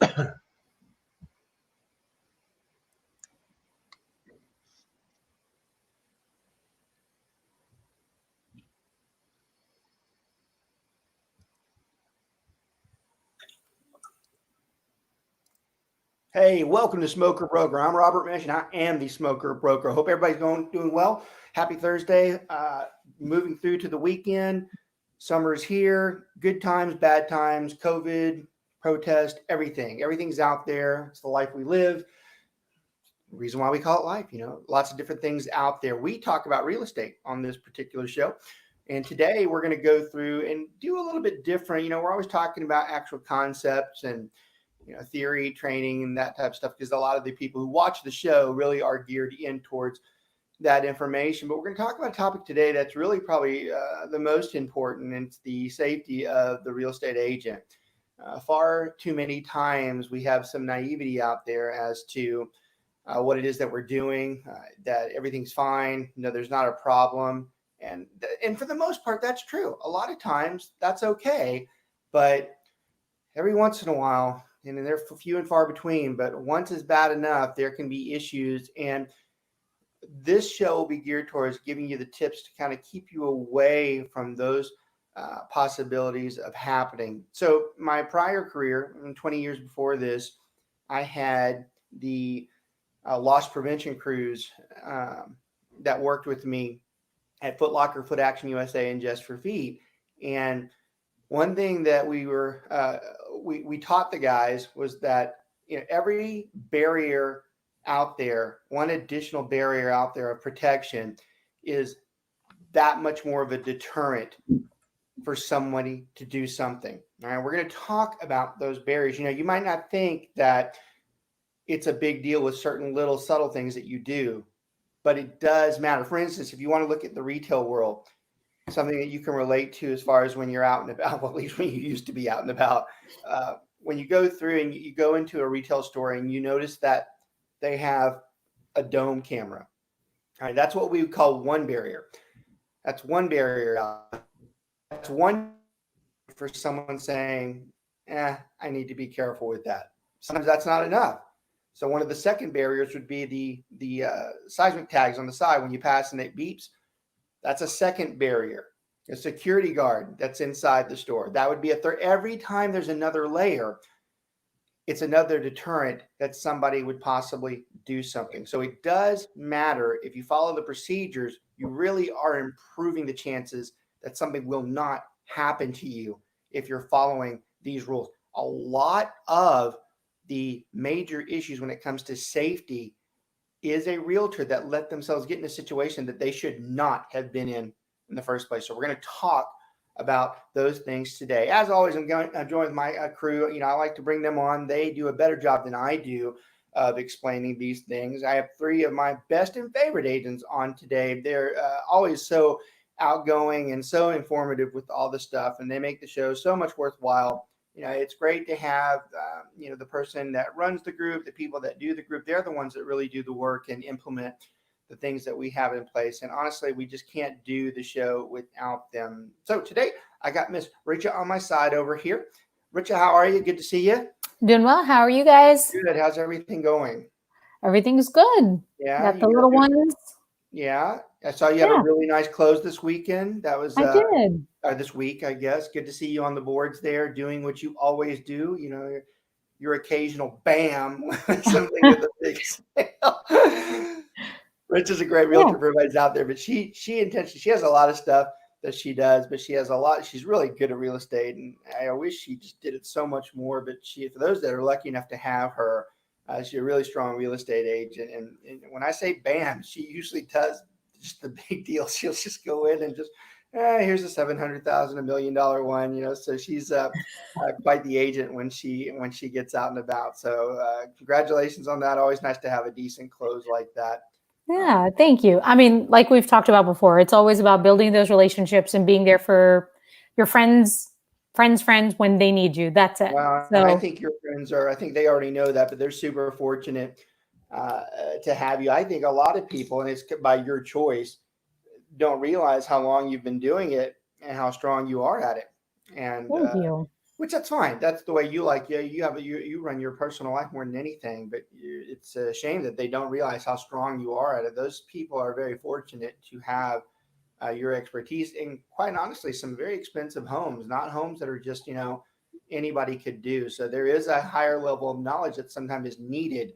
Hey, welcome to Smoker Broker. I'm Robert Mesh, and I am the Smoker Broker. Hope everybody's doing well. Happy Thursday. Moving through to the weekend. Summer is here. Good times, bad times, COVID, protest, everything. Everything's out there. It's the life we live. The reason why we call it life, lots of different things out there. We talk about real estate on this particular show. And today we're going to go through and do a little bit different. We're always talking about actual concepts and theory, training, and that type of stuff, because a lot of the people who watch the show really are geared in towards that information. But we're going to talk about a topic today that's really probably the most important, and it's the safety of the real estate agent. Far too many times we have some naivety out there as to what it is that we're doing, that everything's fine, there's not a problem. And for the most part, that's true. A lot of times that's okay, but every once in a while, and they're few and far between, but once is bad enough, there can be issues. And this show will be geared towards giving you the tips to kind of keep you away from those possibilities of happening. So my prior career, 20 years before this, I had the loss prevention crews that worked with me at Foot Locker, Foot Action USA, and Just for Feet. And one thing that we taught the guys was that every barrier out there, one additional barrier out there of protection, is that much more of a deterrent for somebody to do something. All right, we're going to talk about those barriers. You might not think that it's a big deal with certain little subtle things that you do, but it does matter. For instance, if you want to look at the retail world, something that you can relate to as far as when you're out and about, well, at least when you used to be out and about, when you go through and you go into a retail store and you notice that they have a dome camera. All right, that's what we would call one barrier. That's one barrier. That's one for someone saying, I need to be careful with that. Sometimes that's not enough. So one of the second barriers would be the seismic tags on the side when you pass and it beeps. That's a second barrier. A security guard that's inside the store. That would be a third. Every time there's another layer, it's another deterrent that somebody would possibly do something. So it does matter. If you follow the procedures, you really are improving the chances that something will not happen to you if you're following these rules. A lot of the major issues when it comes to safety is a realtor that let themselves get in a situation that they should not have been in the first place. So we're going to talk about those things today. As always, I'm joined with my crew. I like to bring them on. They do a better job than I do of explaining these things. I have three of my best and favorite agents on today. They're always so outgoing and so informative with all the stuff, and they make the show so much worthwhile. It's great to have, the person that runs the group, the people that do the group. They're the ones that really do the work and implement the things that we have in place. And honestly, we just can't do the show without them. So today I got Miss Richa on my side over here. Richa, how are you? Good to see you. Doing well. How are you guys? Good. How's everything going? Everything's good. Yeah. Got the little ones. Yeah. I saw you had a really nice close this weekend. That was I did. This week, I guess. Good to see you on the boards there, doing what you always do. Your occasional bam, something with a big sale. Rich is a great realtor for everybody's out there, but she has a lot of stuff that she does, but she's really good at real estate, and I wish she just did it so much more. But for those that are lucky enough to have her, she's a really strong real estate agent. And when I say bam, she usually does just the big deal. She'll just go in and just, here's a $700,000, $1 million one, so she's quite the agent when she gets out and about. So congratulations on that. Always nice to have a decent close like that. Yeah, thank you. I mean, like we've talked about before, it's always about building those relationships and being there for your friends when they need you. That's it. Well, so, I think your friends I think they already know that, but they're super fortunate to have you. I think a lot of people, and it's by your choice, don't realize how long you've been doing it and how strong you are at it. And thank you. which that's fine. That's the way you like. Yeah, you run your personal life more than anything. But it's a shame that they don't realize how strong you are at it. Those people are very fortunate to have your expertise and, quite honestly, some very expensive homes, not homes that are just anybody could do. So there is a higher level of knowledge that sometimes is needed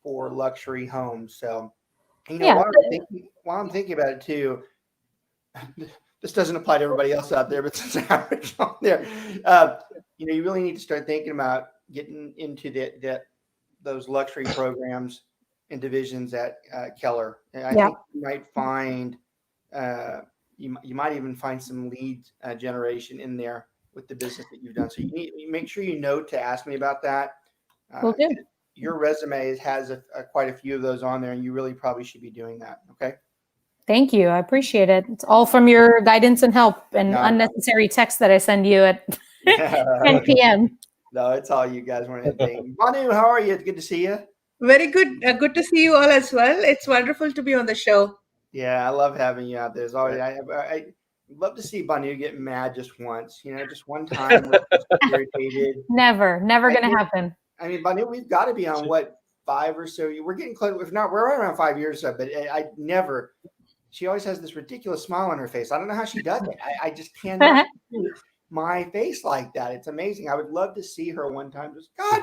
for luxury homes. So Yeah. while I'm thinking about it too, this doesn't apply to everybody else out there, but since I'm on there, you really need to start thinking about getting into those luxury programs and divisions at Keller. And I Yeah. think you might find uh, you might even find some lead generation in there with the business that you've done. So you make sure you note to ask me about that. Will do. Your resume has quite a few of those on there, and you really probably should be doing that. Okay. Thank you. I appreciate it. It's all from your guidance and help and No, unnecessary texts that I send you at 10 no. p.m. No, it's all you guys want anything. Manu, how are you? It's good to see you. Very good. Good to see you all as well. It's wonderful to be on the show. Yeah, I love having you out there. There's always I love to see Banu get mad just once. Just one time we're just irritated. Never I gonna think- happen. I mean, Banu, we've got to be on what, 5 or so. We're getting close. If not, we're right around 5 years. But I never. She always has this ridiculous smile on her face. I don't know how she does it. I just cannot do my face like that. It's amazing. I would love to see her one time. Just God,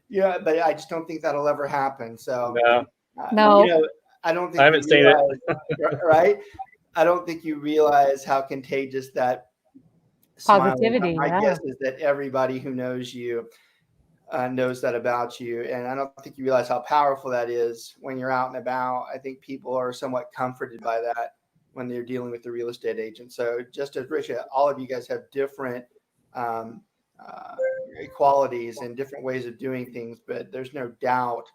yeah. But I just don't think that'll ever happen. So No. I don't think I haven't seen it. Right? I don't think you realize how contagious that Positivity. Smile. My Yeah. guess is that everybody who knows you knows that about you. And I don't think you realize how powerful that is when you're out and about. I think people are somewhat comforted by that when they're dealing with the real estate agent. So just as Risha, all of you guys have different qualities and different ways of doing things, but there's no doubt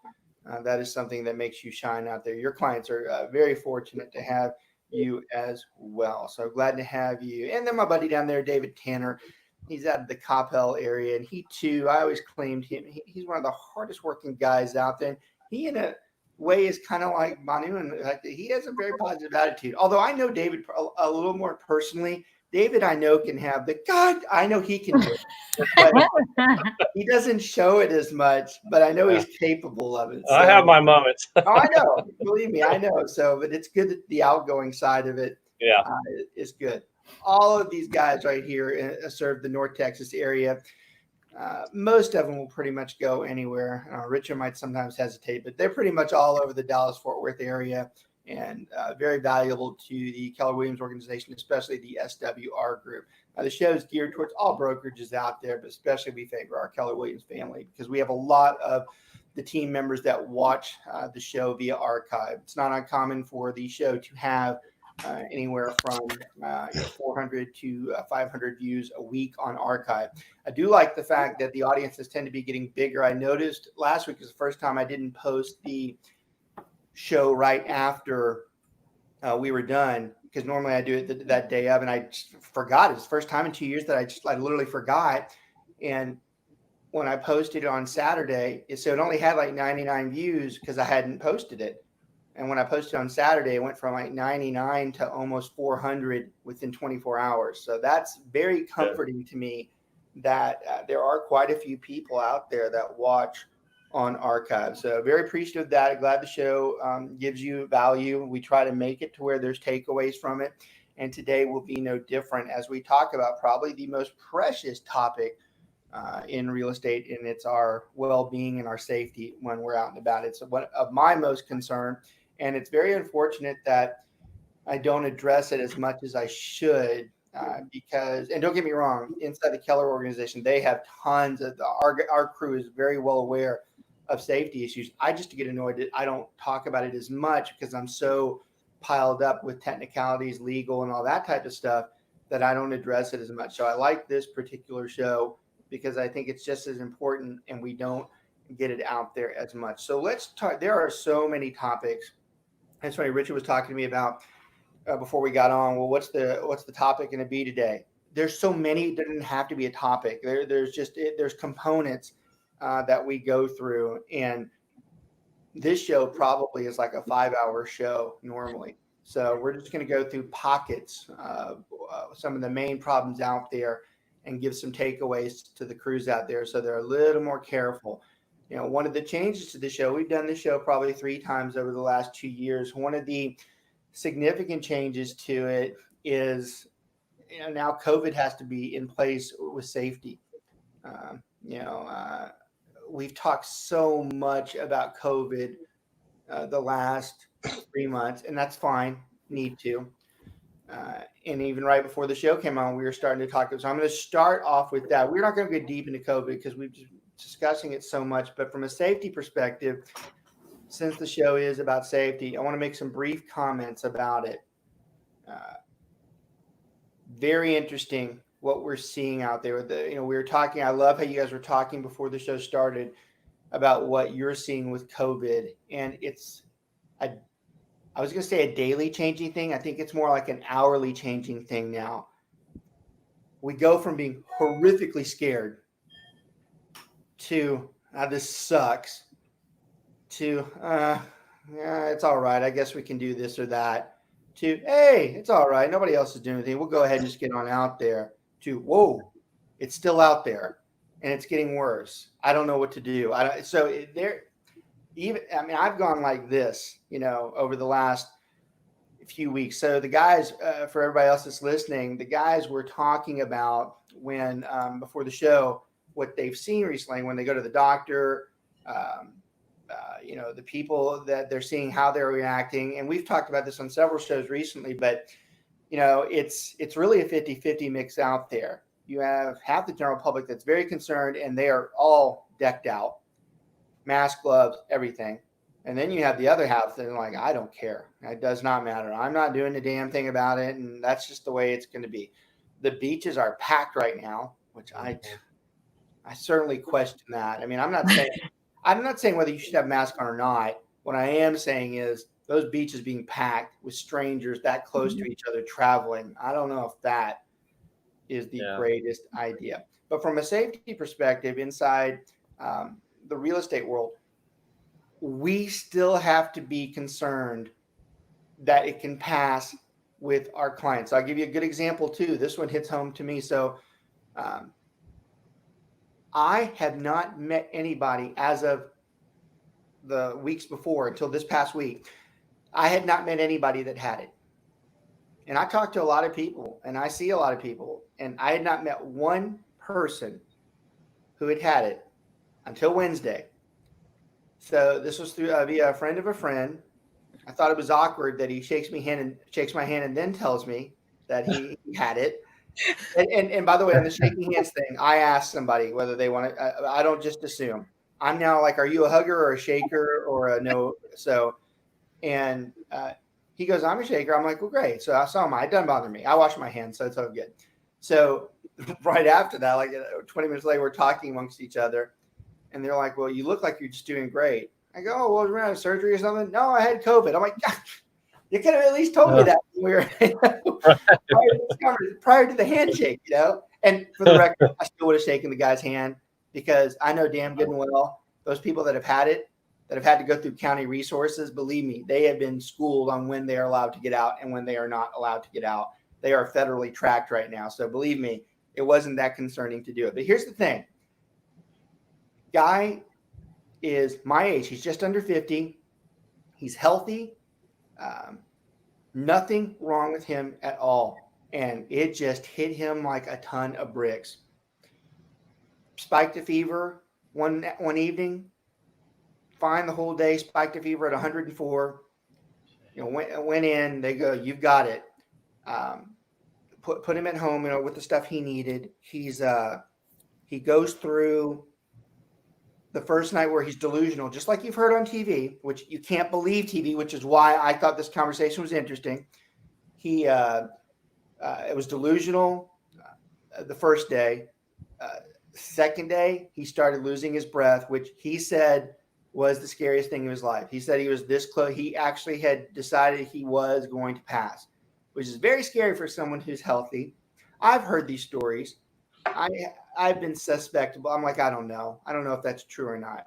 that is something that makes you shine out there. Your clients are very fortunate to have you as well. So glad to have you. And then my buddy down there, David Tanner. He's out of the Coppell area, and he too, I always claimed him. He's one of the hardest working guys out there. He, in a way, is kind of like Manu, and he has a very positive attitude. Although I know David a little more personally. David, I know, can have I know he can do it. But he doesn't show it as much, but I know he's capable of it. So. I have my moments. Oh, I know. Believe me, I know. So, but it's good that the outgoing side of it is good. All of these guys right here serve the North Texas area. Most of them will pretty much go anywhere. Richard might sometimes hesitate, but they're pretty much all over the Dallas-Fort Worth area and very valuable to the Keller Williams organization, especially the SWR group. The show is geared towards all brokerages out there, but especially we favor our Keller Williams family because we have a lot of the team members that watch the show via archive. It's not uncommon for the show to have anywhere from 400 to 500 views a week on archive. I do like the fact that the audiences tend to be getting bigger. I noticed last week was the first time I didn't post the show right after we were done because normally I do it that day of, and I just forgot. It was the first time in 2 years that I literally forgot. And when I posted it on Saturday, so it only had like 99 views because I hadn't posted it. And when I posted on Saturday, it went from like 99 to almost 400 within 24 hours. So that's very comforting to me that there are quite a few people out there that watch on archive. So very appreciative of that. Glad the show gives you value. We try to make it to where there's takeaways from it. And today will be no different as we talk about probably the most precious topic in real estate, and it's our well-being and our safety when we're out and about. It's one of my most concern. And it's very unfortunate that I don't address it as much as I should because, and don't get me wrong, inside the Keller organization, they have tons of, our crew is very well aware of safety issues. I just get annoyed that I don't talk about it as much because I'm so piled up with technicalities, legal, and all that type of stuff that I don't address it as much. So I like this particular show because I think it's just as important and we don't get it out there as much. So let's talk. There are so many topics. That's funny. Richard was talking to me about before we got on. Well, what's the topic going to be today? There's so many. It doesn't have to be a topic. There's components that we go through, and this show probably is like a 5-hour show normally. So we're just going to go through pockets of some of the main problems out there and give some takeaways to the crews out there so they're a little more careful. One of the changes to the show, we've done the show probably 3 times over the last 2 years. One of the significant changes to it is, now COVID has to be in place with safety. We've talked so much about COVID the last 3 months, and that's fine. Need to. And even right before the show came on, we were starting to talk. So I'm going to start off with that. We're not going to get deep into COVID because we've been discussing it so much. But from a safety perspective, since the show is about safety, I want to make some brief comments about it. Very interesting what we're seeing out there. We were talking. I love how you guys were talking before the show started about what you're seeing with COVID, and I was going to say a daily changing thing. I think it's more like an hourly changing thing now. We go from being horrifically scared to, this sucks, to, yeah, it's all right. I guess we can do this or that, to, hey, it's all right. Nobody else is doing anything. We'll go ahead and just get on out there, to, whoa, it's still out there and it's getting worse. I don't know what to do. I've gone like this, over the last few weeks. So the guys, for everybody else that's listening, the guys were talking about when, before the show, what they've seen recently when they go to the doctor, the people that they're seeing, how they're reacting. And we've talked about this on several shows recently, but, it's really a 50-50 mix out there. You have half the general public that's very concerned and they are all decked out. Mask, gloves, everything. And then you have the other half that are like, I don't care. It does not matter. I'm not doing a damn thing about it. And that's just the way it's going to be. The beaches are packed right now, which I certainly question that. I mean, I'm not saying whether you should have a mask on or not. What I am saying is those beaches being packed with strangers that close to each other traveling. I don't know if that is the greatest idea. But from a safety perspective inside the real estate world, we still have to be concerned that it can pass with our clients. I'll give you a good example too. This one hits home to me. So I have not met anybody as of the weeks before until this past week. I had not met anybody that had it. And I talked to a lot of people and I see a lot of people, and I had not met one person who had it until Wednesday. So this was through via a friend of a friend. I thought it was awkward that he shakes my hand and then tells me that he had it. And by the way, on the shaking hands thing, I asked somebody whether they want to. I don't just assume. I'm now like, are you a hugger or a shaker or a no? So, and he goes, I'm a shaker. I'm like, well, great. So I saw him. It doesn't bother me. I wash my hands, so it's all good. So right after that, like 20 minutes later, we're talking amongst each other. And they're like, well, you look like you're just doing great. I go, oh, well, we're having surgery or something. No, I had COVID. I'm like, God, you could have at least told me that when we were prior to the handshake, And for the record, I still would have shaken the guy's hand because I know damn good and well those people that have had it, that have had to go through county resources, believe me, they have been schooled on when they are allowed to get out and when they are not allowed to get out. They are federally tracked right now. So believe me, it wasn't that concerning to do it. But here's the thing. Guy is my age. He's just under 50. He's healthy. Nothing wrong with him at all. And it just hit him like a ton of bricks. Spiked a fever one evening. Fine the whole day. Spiked a fever at 104. Went in. They go, you've got it. Put him at home, with the stuff he needed. He goes through the first night where he's delusional, just like you've heard on TV, which you can't believe TV, which is why I thought this conversation was interesting. It was delusional the first day. Second day, he started losing his breath, which he said was the scariest thing in his life. He said he was this close. He actually had decided he was going to pass, which is very scary for someone who's healthy. I've heard these stories. I've been suspectable. I'm like, I don't know. I don't know if that's true or not.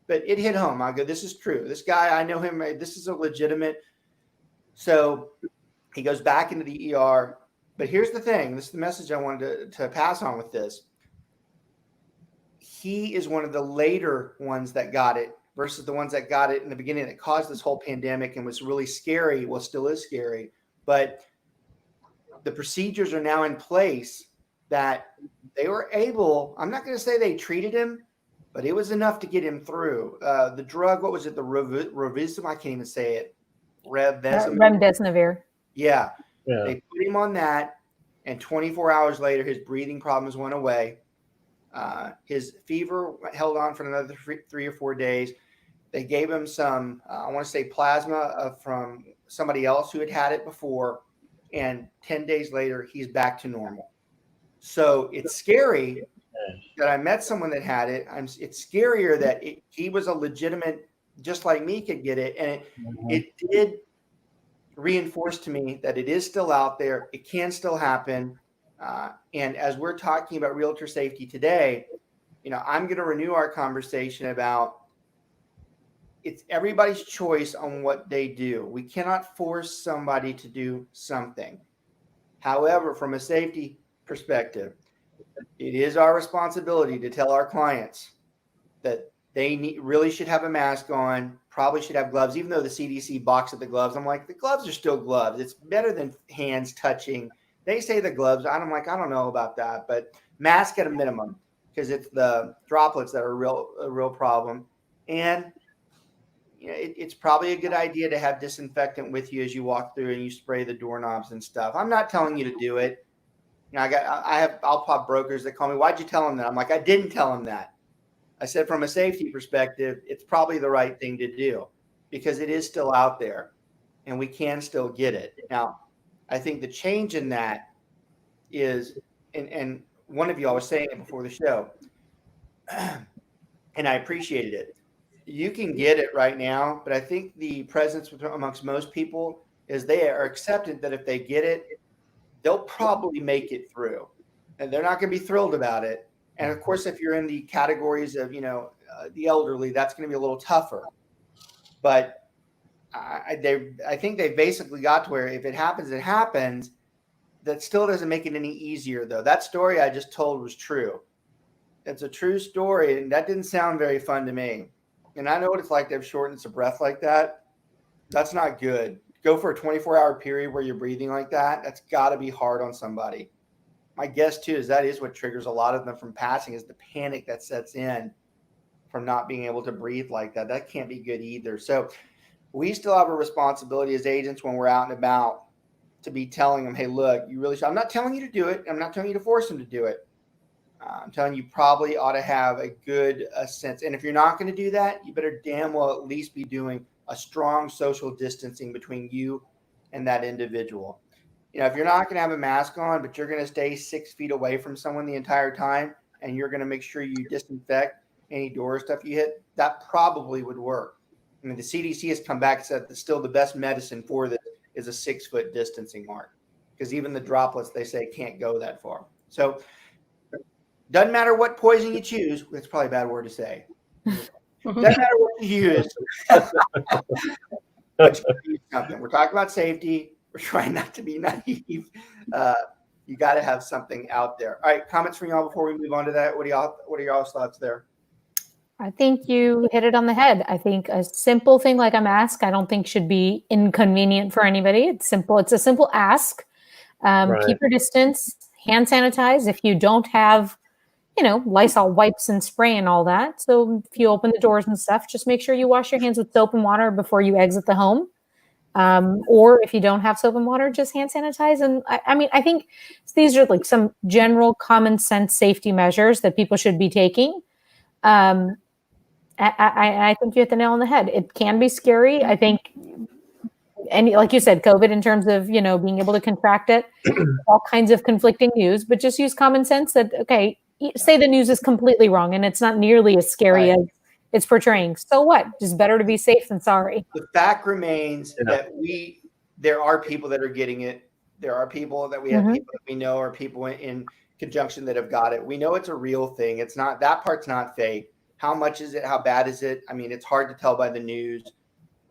But it hit home. I go, this is true. This guy, I know him. This is a legitimate. So he goes back into the ER. But here's the thing. This is the message I wanted to pass on with this. He is one of the later ones that got it versus the ones that got it in the beginning that caused this whole pandemic and was really scary. Well, still is scary. But the procedures are now in place that they were able, I'm not going to say they treated him, but it was enough to get him through. The drug, what was it? The Revisum? I can't even say it. Remdesivir. Yeah. They put him on that, and 24 hours later, his breathing problems went away. His fever held on for another 3 or 4 days. They gave him some, I want to say plasma from somebody else who had it before. And 10 days later, he's back to normal. So it's scary that I met someone that had it. It's scarier that he was a legitimate, just like me, could get it. And it did reinforce to me that it is still out there. It can still happen. And as we're talking about realtor safety today, I'm going to renew our conversation about it's everybody's choice on what they do. We cannot force somebody to do something. However, from a safety perspective, it is our responsibility to tell our clients that they really should have a mask on, probably should have gloves, even though the CDC boxed the gloves. I'm like, the gloves are still gloves. It's better than hands touching. They say the gloves. I'm like, I don't know about that, but mask at a minimum because it's the droplets that are a real problem. And it's probably a good idea to have disinfectant with you as you walk through and you spray the doorknobs and stuff. I'm not telling you to do it. I'll pop brokers that call me. Why'd you tell them that? I'm like, I didn't tell them that. I said, from a safety perspective, it's probably the right thing to do because it is still out there and we can still get it. Now, I think the change in that is, and one of you, I was saying it before the show, and I appreciated it. You can get it right now, but I think the presence amongst most people is they are accepted that if they get it, they'll probably make it through, and they're not going to be thrilled about it. And of course, if you're in the categories of the elderly, that's going to be a little tougher. But I think they basically got to where if it happens, it happens. That still doesn't make it any easier, though. That story I just told was true. It's a true story, and that didn't sound very fun to me. And I know what it's like to have shortness of breath like that. That's not good. Go for a 24-hour period where you're breathing like that. That's got to be hard on somebody. My guess, too, is that is what triggers a lot of them from passing is the panic that sets in from not being able to breathe like that. That can't be good either. So we still have a responsibility as agents when we're out and about to be telling them, hey, look, you really should. I'm not telling you to do it. I'm not telling you to force them to do it. I'm telling you probably ought to have a good sense. And if you're not going to do that, you better damn well at least be doing a strong social distancing between you and that individual. If you're not going to have a mask on, but you're going to stay 6 feet away from someone the entire time, and you're going to make sure you disinfect any door stuff you hit, that probably would work. I mean, the CDC has come back and said that still the best medicine for this is a 6-foot distancing mark because even the droplets, they say, can't go that far. So doesn't matter what poison you choose. That's probably a bad word to say. Doesn't matter what you use. But you use something. We're talking about safety. We're trying not to be naive. You got to have something out there. All right, comments from y'all before we move on to that. What are y'all's thoughts there? I think you hit it on the head. I think a simple thing like a mask, I don't think should be inconvenient for anybody. It's simple. It's a simple ask. Right. Keep your distance. Hand sanitize if you don't have, Lysol wipes and spray and all that. So if you open the doors and stuff, just make sure you wash your hands with soap and water before you exit the home. Or if you don't have soap and water, just hand sanitize. And I think these are like some general common sense safety measures that people should be taking. I think you hit the nail on the head. It can be scary. I think, and like you said, COVID in terms of, being able to contract it, all kinds of conflicting news, but just use common sense that, okay, say the news is completely wrong and it's not nearly as scary as it's portraying. So what? Just better to be safe than sorry. The fact remains that there are people that are getting it. There are people that we have people that we know are people in conjunction that have got it. We know it's a real thing. It's not, that part's not fake. How much is it? How bad is it? I mean, it's hard to tell by the news,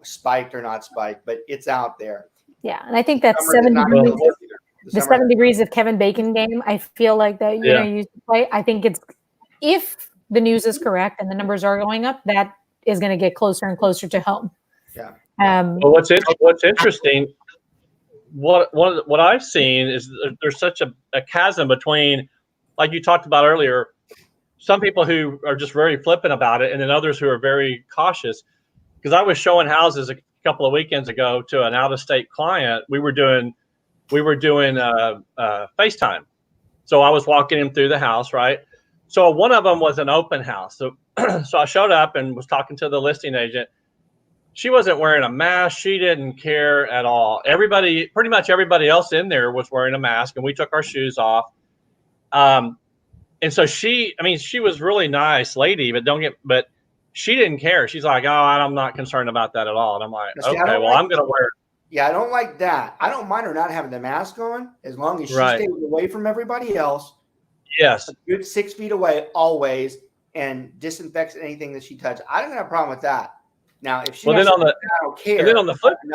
spiked or not spiked, but it's out there. Yeah. And I think that's the 7 Degrees of Kevin Bacon game. I feel like that, you used to play. I think it's, if the news is correct and the numbers are going up, that is going to get closer and closer to home. Yeah. Well, what's interesting, what I've seen is there's such a chasm between, like you talked about earlier, some people who are just very flippant about it, and then others who are very cautious. Because I was showing houses a couple of weekends ago to an out-of-state client. We were doing FaceTime. So I was walking him through the house, right? So one of them was an open house. So so I showed up and was talking to the listing agent. She wasn't wearing a mask. She didn't care at all. Pretty much everybody else in there was wearing a mask, and we took our shoes off. And so she was really nice lady, but she didn't care. She's like, oh, I'm not concerned about that at all. And I'm like, okay, well, I'm going to wear it. Yeah, I don't like that. I don't mind her not having the mask on as long as she stays away from everybody else. Yes. A good 6 feet away always, and disinfects anything that she touches. I don't have a problem with that. Now, if she I don't care. And then on the flip, and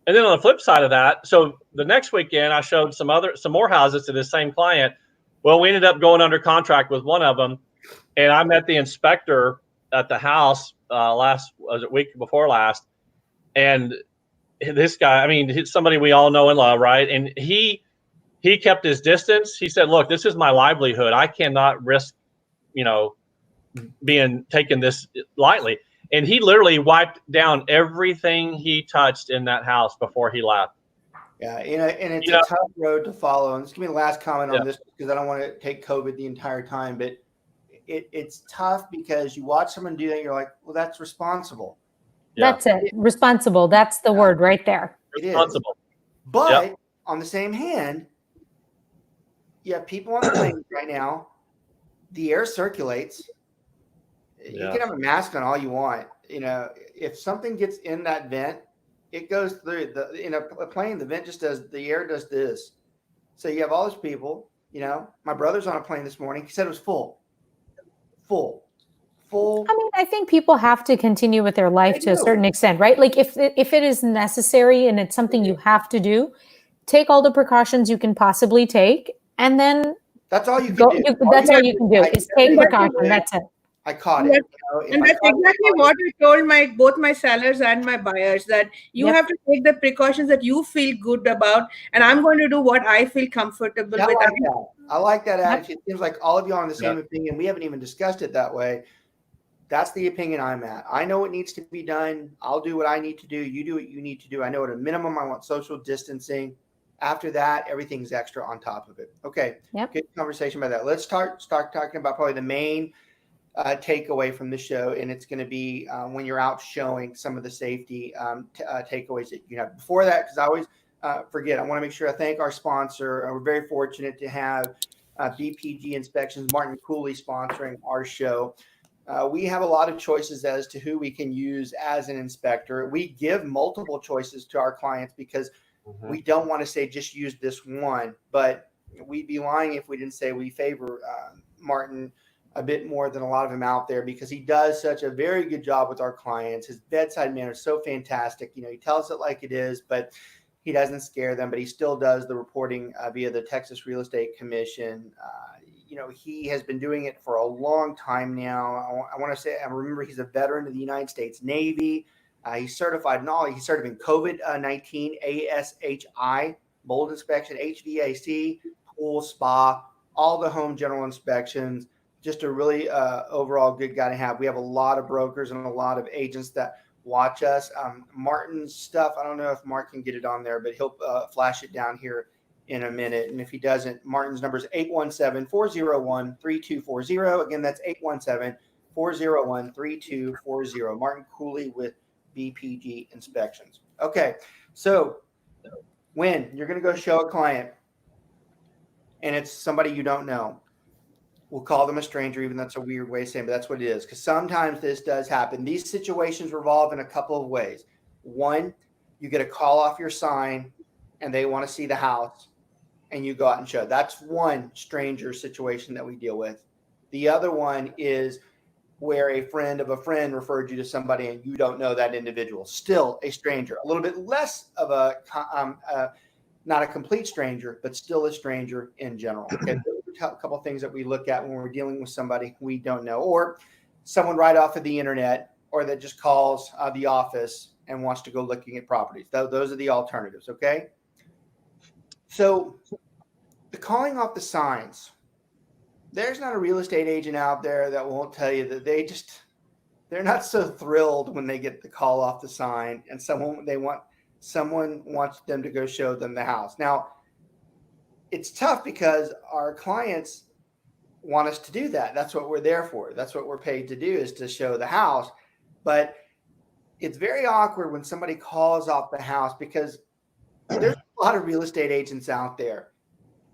then on the flip side of that, so the next weekend I showed some more houses to this same client. Well, we ended up going under contract with one of them, and I met the inspector at the house week before last, and this guy, he's somebody we all know and love, right? And he kept his distance. He said, "Look, this is my livelihood. I cannot risk, taking this lightly." And he literally wiped down everything he touched in that house before he left. Yeah, and it's a tough road to follow. And this is going to be the last comment on this, because I don't want to take COVID the entire time. But it's tough because you watch someone do that, and you're like, well, that's responsible. Yeah. That's it. Responsible. That's the word right there. Responsible. But on the same hand, you have people on the planes right now. The air circulates. You can have a mask on all you want. If something gets in that vent, it goes through. In a plane, the vent just the air does this. So you have all those people. My brother's on a plane this morning. He said it was full. I think people have to continue with their life to a certain extent, right? Like if it is necessary and it's something you have to do, take all the precautions you can possibly take, and then that's all you can do. That's all you can do is take precaution. That's it. I caught it. And that's exactly what I told both my sellers and my buyers, that you have to take the precautions that you feel good about, and I'm going to do what I feel comfortable with. I like that attitude. It seems like all of you are on the same opinion. We haven't even discussed it that way. That's the opinion I'm at. I know what needs to be done. I'll do what I need to do. You do what you need to do. I know at a minimum I want social distancing. After that, everything's extra on top of it. Okay. Yep. Good conversation about that. Let's start talking about probably the main takeaway from the show, and it's going to be when you're out showing some of the safety takeaways that you have. Before that, because I always forget, I want to make sure I thank our sponsor. We're very fortunate to have BPG Inspections, Martin Cooley, sponsoring our show. We have a lot of choices as to who we can use as an inspector. We give multiple choices to our clients because we don't want to say just use this one, but we'd be lying if we didn't say we favor Martin a bit more than a lot of them out there, because he does such a very good job with our clients. His bedside manner is so fantastic. He tells it like it is, but he doesn't scare them, but he still does the reporting via the Texas Real Estate Commission. He has been doing it for a long time now. I want to say, I remember he's a veteran of the United States Navy. He's certified in all. He's certified in COVID-19, ASHI, mold inspection, HVAC, pool, spa, all the home general inspections. Just a really overall good guy to have. We have a lot of brokers and a lot of agents that watch us. Martin's stuff, I don't know if Mark can get it on there, but he'll flash it down here in a minute. And if he doesn't, Martin's number is 817-401-3240. Again, that's 817-401-3240. Martin Cooley with BPG Inspections. Okay, so when you're going to go show a client and it's somebody you don't know, we'll call them a stranger, even that's a weird way of saying, but that's what it is. Because sometimes this does happen. These situations revolve in a couple of ways. One, you get a call off your sign and they want to see the house and you go out and show. That's one stranger situation that we deal with. The other one is where a friend of a friend referred you to somebody and you don't know that individual. Still a stranger. A little bit less of a not a complete stranger, but still a stranger in general. Okay, those are a couple of things that we look at when we're dealing with somebody we don't know, or someone right off of the internet, or that just calls the office and wants to go looking at properties. Those are the alternatives. Okay, so the calling off the signs. There's not a real estate agent out there that won't tell you that they're not so thrilled when they get the call off the sign and someone wants them to go show them the house. Now, it's tough because our clients want us to do that. That's what we're there for. That's what we're paid to do, is to show the house. But it's very awkward when somebody calls off the house, because there's a lot of real estate agents out there.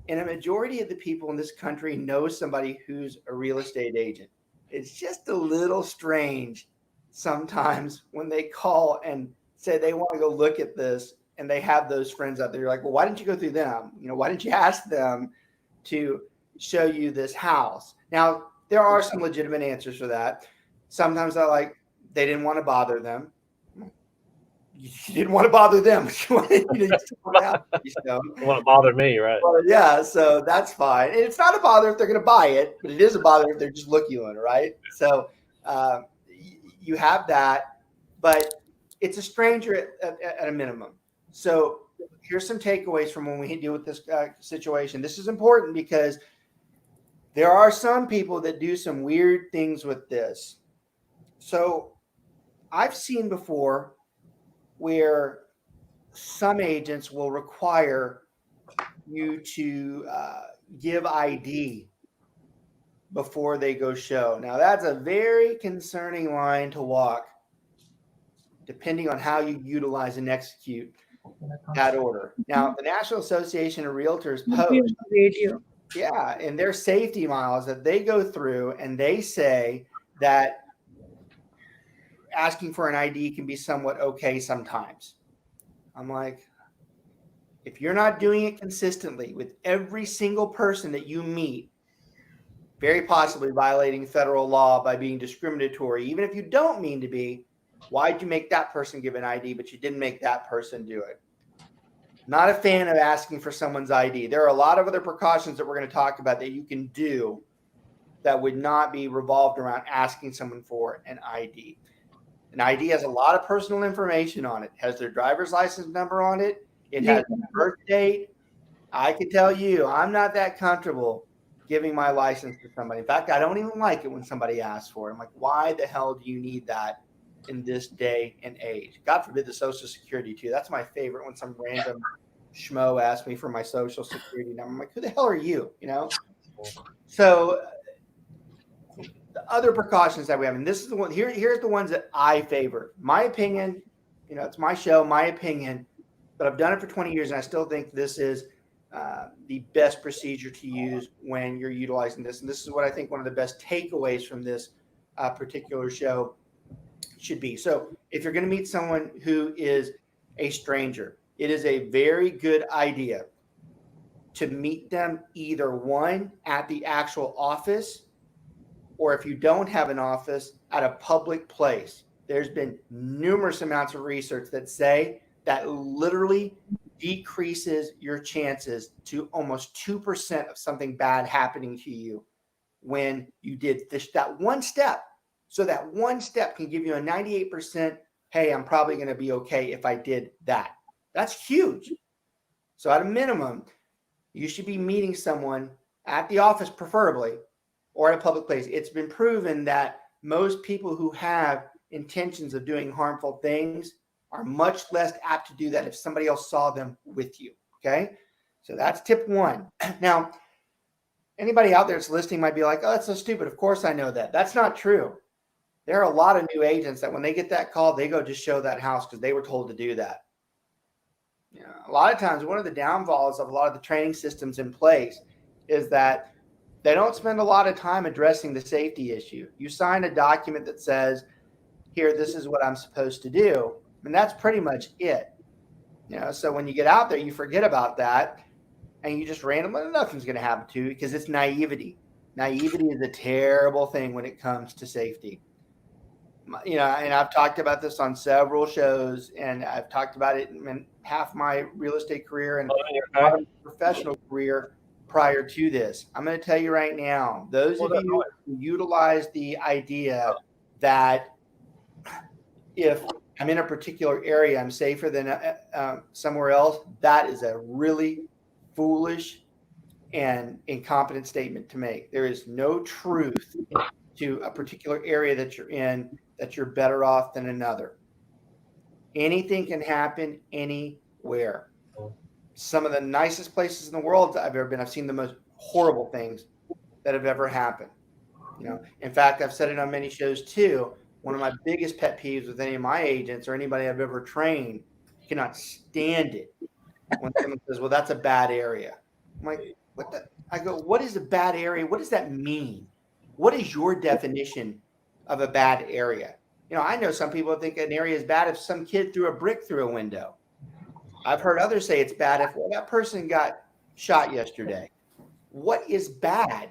And a majority of the people in this country know somebody who's a real estate agent. It's just a little strange sometimes when they call and say they want to go look at this, and they have those friends out there. You're like, well, why didn't you go through them? Why didn't you ask them to show you this house? Now, there are some legitimate answers for that. Sometimes they didn't want to bother them. You didn't want to bother them. You want to bother me, right? Well, yeah, so that's fine. And it's not a bother if they're going to buy it, but it is a bother if they're just looking at it, right? So you have that, but it's a stranger at a minimum. So here's some takeaways from when we deal with this situation. This is important because there are some people that do some weird things with this. So I've seen before where some agents will require you to give ID before they go show. Now, that's a very concerning line to walk, depending on how you utilize and execute that order. Now, the National Association of Realtors post, in their safety miles that they go through, and they say that asking for an ID can be somewhat okay sometimes. I'm like, if you're not doing it consistently with every single person that you meet, very possibly violating federal law by being discriminatory, even if you don't mean to be, why'd you make that person give an ID, but you didn't make that person do it? Not a fan of asking for someone's ID. There are a lot of other precautions that we're going to talk about that you can do that would not be revolved around asking someone for an ID. An ID has a lot of personal information on it. It has their driver's license number on it. It has their birth date. I can tell you, I'm not that comfortable giving my license to somebody. In fact, I don't even like it when somebody asks for it. I'm like, why the hell do you need that in this day and age? God forbid the Social Security too. That's my favorite, when some random schmo asks me for my Social Security number. I'm like, who the hell are you? So the other precautions that we have, and this is the one here's the ones that I favor. My opinion, it's my show, my opinion, but I've done it for 20 years, and I still think this is the best procedure to use when you're utilizing this. And this is what I think one of the best takeaways from this particular show should be. So if you're going to meet someone who is a stranger, it is a very good idea to meet them either one at the actual office, or if you don't have an office, at a public place. There's been numerous amounts of research that say that literally decreases your chances to almost 2% of something bad happening to you when you did that one step. So that one step can give you a 98%, hey, I'm probably going to be okay if I did that. That's huge. So at a minimum, you should be meeting someone at the office, preferably, or at a public place. It's been proven that most people who have intentions of doing harmful things are much less apt to do that if somebody else saw them with you. Okay. So that's tip one. Now, anybody out there that's listening might be like, oh, that's so stupid. Of course I know that. That's not true. There are a lot of new agents that when they get that call, they go just show that house because they were told to do that. A lot of times, one of the downfalls of a lot of the training systems in place is that they don't spend a lot of time addressing the safety issue. You sign a document that says, here, this is what I'm supposed to do. And that's pretty much it. So when you get out there, you forget about that and you just randomly, nothing's going to happen to you because it's naivety. Naivety is a terrible thing when it comes to safety. And I've talked about this on several shows, and I've talked about it half my real estate career and Okay. part of my professional career prior to this. I'm going to tell you right now, those of you who utilize the idea that if I'm in a particular area, I'm safer than somewhere else, that is a really foolish and incompetent statement to make. There is no truth to a particular area that you're in that you're better off than another. Anything can happen anywhere. Some of the nicest places in the world I've ever been, I've seen the most horrible things that have ever happened. You know, in fact, I've said it on many shows too. One of my biggest pet peeves with any of my agents or anybody I've ever trained, cannot stand it when someone says, "Well, that's a bad area." I'm like, "What the?" I go, "What is a bad area? What does that mean? What is your definition of a bad area?" You know, I know some people think an area is bad if some kid threw a brick through a window. I've heard others say it's bad if, well, that person got shot yesterday. What is bad?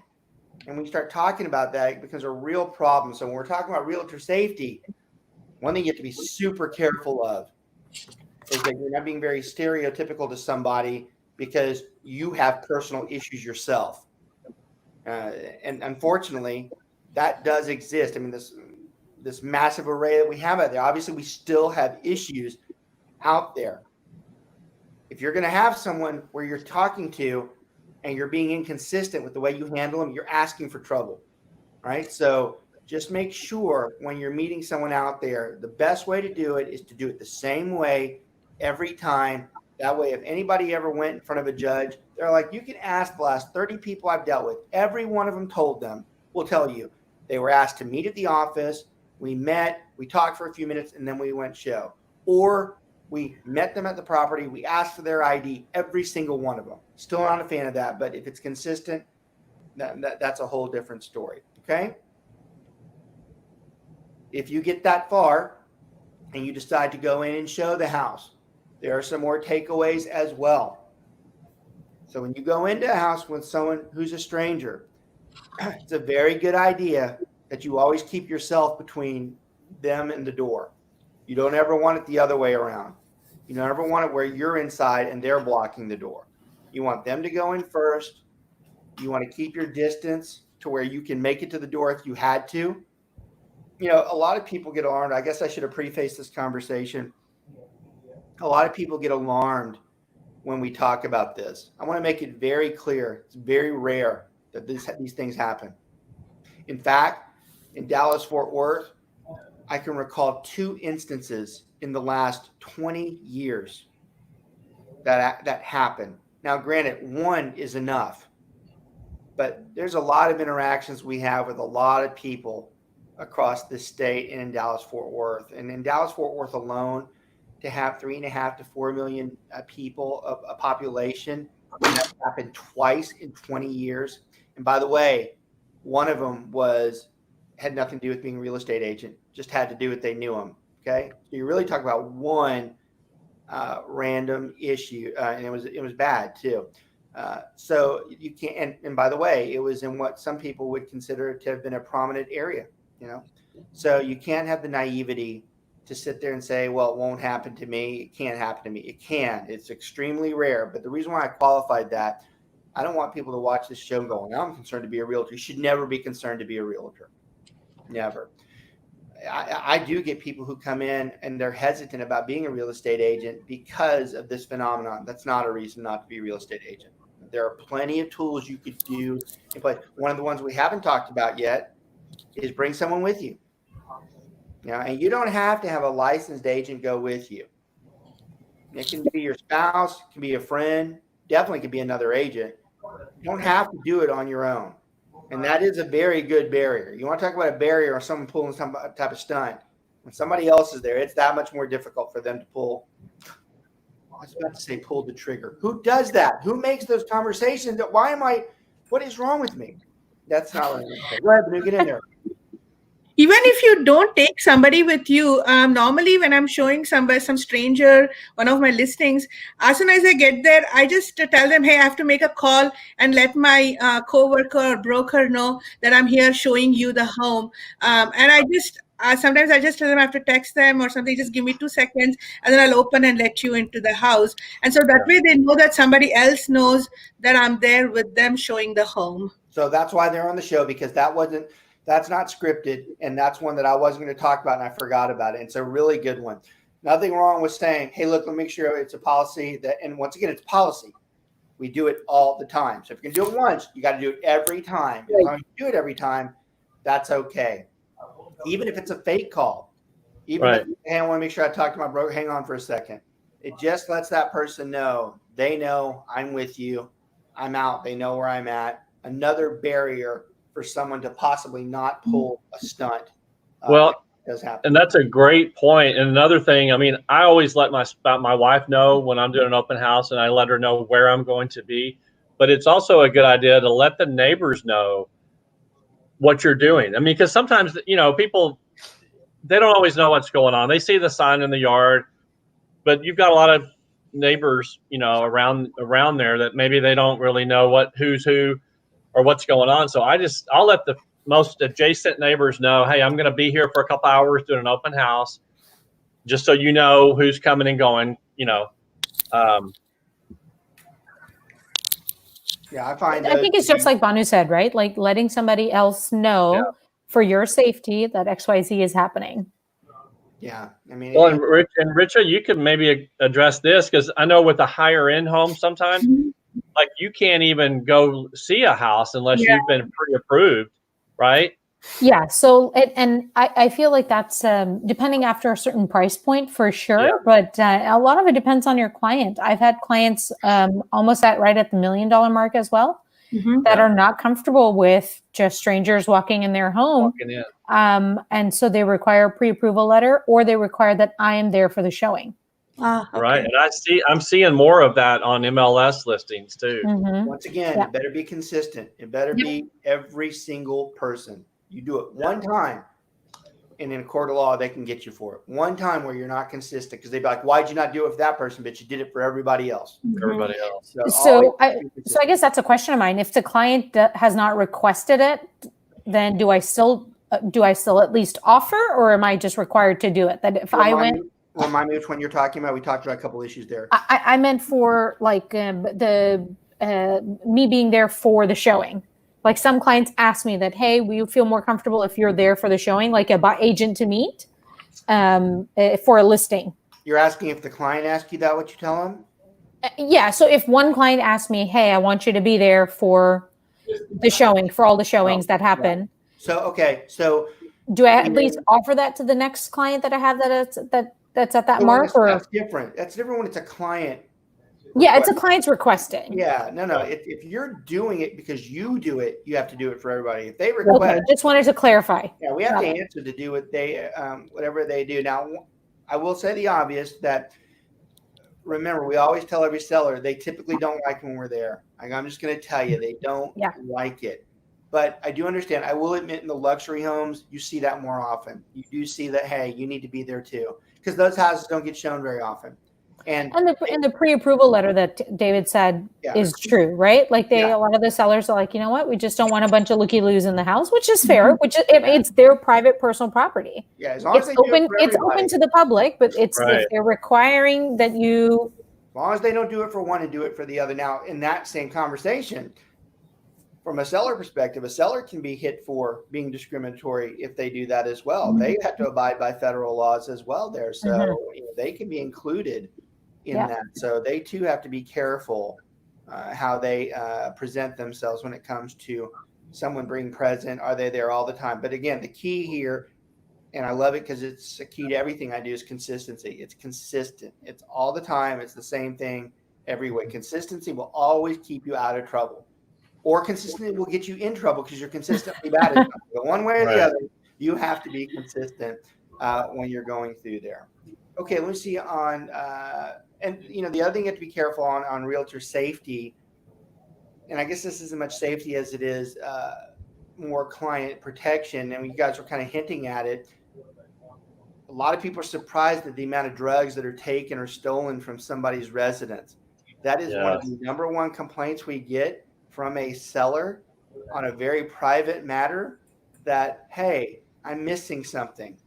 And when you start talking about that, it becomes a real problem. So when we're talking about realtor safety, one thing you have to be super careful of is that you're not being very stereotypical to somebody because you have personal issues yourself. And unfortunately, that does exist. I mean, this massive array that we have out there, obviously we still have issues out there. If you're going to have someone where you're talking to and you're being inconsistent with the way you handle them, you're asking for trouble, right? So just make sure when you're meeting someone out there, the best way to do it is to do it the same way every time. That way, if anybody ever went in front of a judge, they're like, you can ask the last 30 people I've dealt with. Every one of them told them, will tell you, they were asked to meet at the office. We met, we talked for a few minutes, and then we went show. Or we met them at the property. We asked for their ID, every single one of them. Still not a fan of that, but if it's consistent, that's a whole different story, okay? If you get that far and you decide to go in and show the house, there are some more takeaways as well. So when you go into a house with someone who's a stranger, it's a very good idea that you always keep yourself between them and the door. You don't ever want it the other way around. You don't ever want it where you're inside and they're blocking the door. You want them to go in first. You want to keep your distance to where you can make it to the door if you had to. You know, a lot of people get alarmed. I guess I should have prefaced this conversation. A lot of people get alarmed when we talk about this. I want to make it very clear. It's very rare that these things happen. In fact, in Dallas-Fort Worth, I can recall 2 instances in the last 20 years that happened. Now, granted, 1 is enough, but there's a lot of interactions we have with a lot of people across the state and in Dallas-Fort Worth. And in Dallas-Fort Worth alone, to have 3.5 to 4 million people, a population, that happened twice in 20 years. And by the way, one of them had nothing to do with being a real estate agent, just had to do with they knew him. Okay, so you really talk about one random issue, and it was bad too. So you can't. And by the way, it was in what some people would consider to have been a prominent area. You know, so you can't have the naivety to sit there and say, "Well, it won't happen to me. It can't happen to me." It can. It's extremely rare. But the reason why I qualified that, I don't want people to watch this show going, "I'm concerned to be a realtor." You should never be concerned to be a realtor. Never. I do get people who come in and they're hesitant about being a real estate agent because of this phenomenon. That's not a reason not to be a real estate agent. There are plenty of tools you could do. But one of the ones we haven't talked about yet is bring someone with you. You know, and you don't have to have a licensed agent go with you. It can be your spouse, it can be a friend, definitely could be another agent. You don't have to do it on your own. And that is a very good barrier. You want to talk about a barrier or someone pulling some type of stunt. When somebody else is there, it's that much more difficult for them to pull. I was about to say pull the trigger. Who does that? Who makes those conversations? What is wrong with me? That's not what I'm going to say. Go ahead, Banu, get in there. Even if you don't take somebody with you, normally when I'm showing some stranger, one of my listings, as soon as I get there, I just tell them, hey, I have to make a call and let my coworker or broker know that I'm here showing you the home. And sometimes I just tell them I have to text them or something, just give me 2 seconds, and then I'll open and let you into the house. And so that way they know that somebody else knows that I'm there with them showing the home. So that's why they're on the show, because that's not scripted. And that's one that I wasn't going to talk about and I forgot about it. It's a really good one. Nothing wrong with saying, hey, look, let me make sure it's a policy that, and once again, it's policy. We do it all the time. So if you can do it once, you got to do it every time. As long as you do it every time, that's okay. Even if it's a fake call, even if, hey, I want to make sure I talk to my broker. Hang on for a second. It just lets that person know, they know I'm with you. I'm out. They know where I'm at. Another barrier for someone to possibly not pull a stunt. Well, does happen. And that's a great point. And another thing, I mean, I always let my wife know when I'm doing an open house, and I let her know where I'm going to be. But it's also a good idea to let the neighbors know what you're doing. I mean, because sometimes, people, they don't always know what's going on. They see the sign in the yard, but you've got a lot of neighbors, around there that maybe they don't really know who's who or what's going on. So I'll let the most adjacent neighbors know, hey, I'm going to be here for a couple hours doing an open house, just so you know who's coming and going, Yeah, I think it's just like Banu said, right? Like letting somebody else know for your safety that XYZ is happening. Yeah. I mean, well, and Richa, you could maybe address this, because I know with the higher end homes sometimes, like you can't even go see a house unless you've been pre-approved, right? Yeah. So, and I feel like that's depending after a certain price point for sure. Yeah. But a lot of it depends on your client. I've had clients almost right at the $1 million mark as well, that are not comfortable with just strangers walking in their home. And so they require a pre-approval letter, or they require that I am there for the showing. Okay. Right. And I'm seeing more of that on MLS listings too. Once again, it better be consistent. It better be every single person. You do it one time, and in a court of law, they can get you for it. One time where you're not consistent, because they'd be like, why'd you not do it for that person, but you did it for everybody else? Everybody else. So I guess that's a question of mine. If the client has not requested it, then do I still at least offer, or am I just required to do it? That if Remind me which one you're talking about. We talked about a couple issues there. I meant for like me being there for the showing. Like some clients ask me that, hey, will you feel more comfortable if you're there for the showing, like a agent to meet for a listing? You're asking if the client asks you that, what you tell them? Yeah. So if one client asks me, hey, I want you to be there for the showing, for all the showings that happen. Yeah. So do I at least offer that to the next client that I have that's at that mark? That's different. That's different when it's a client. Yeah, it's a client's requesting. Yeah, no. If you're doing it because you do it, you have to do it for everybody. If they request, okay, just wanted to clarify. Yeah, we have to answer to do what they, whatever they do. Now, I will say the obvious that. Remember, we always tell every seller they typically don't like when we're there. I'm just going to tell you, they don't like it. But I do understand. I will admit, in the luxury homes, you see that more often. You do see that, hey, you need to be there too, because those houses don't get shown very often. And the pre-approval letter that David said is true, right? Like a lot of the sellers are like, you know what, we just don't want a bunch of looky-loos in the house, which is fair. Which is, it's their private personal property. Yeah, as long as it's open to the public, but if they're requiring that you, as long as they don't do it for one and do it for the other. Now, in that same conversation, from a seller perspective, a seller can be hit for being discriminatory if they do that as well. They have to abide by federal laws as well there, so they can be included in that. So they too have to be careful how they present themselves when it comes to someone being present. Are they there all the time? But again, the key here, and I love it because it's a key to everything I do, is consistency. It's consistent. It's all the time. It's the same thing every week. Consistency will always keep you out of trouble, or consistency will get you in trouble because you're consistently bad at something. But one way or the other, you have to be consistent when you're going through there. Okay, let me see on and the other thing you have to be careful on realtor safety, and I guess this isn't much safety as it is more client protection, and you guys were kind of hinting at it. A lot of people are surprised at the amount of drugs that are taken or stolen from somebody's residence. That is one of the number one complaints we get from a seller on a very private matter, that, hey, I'm missing something.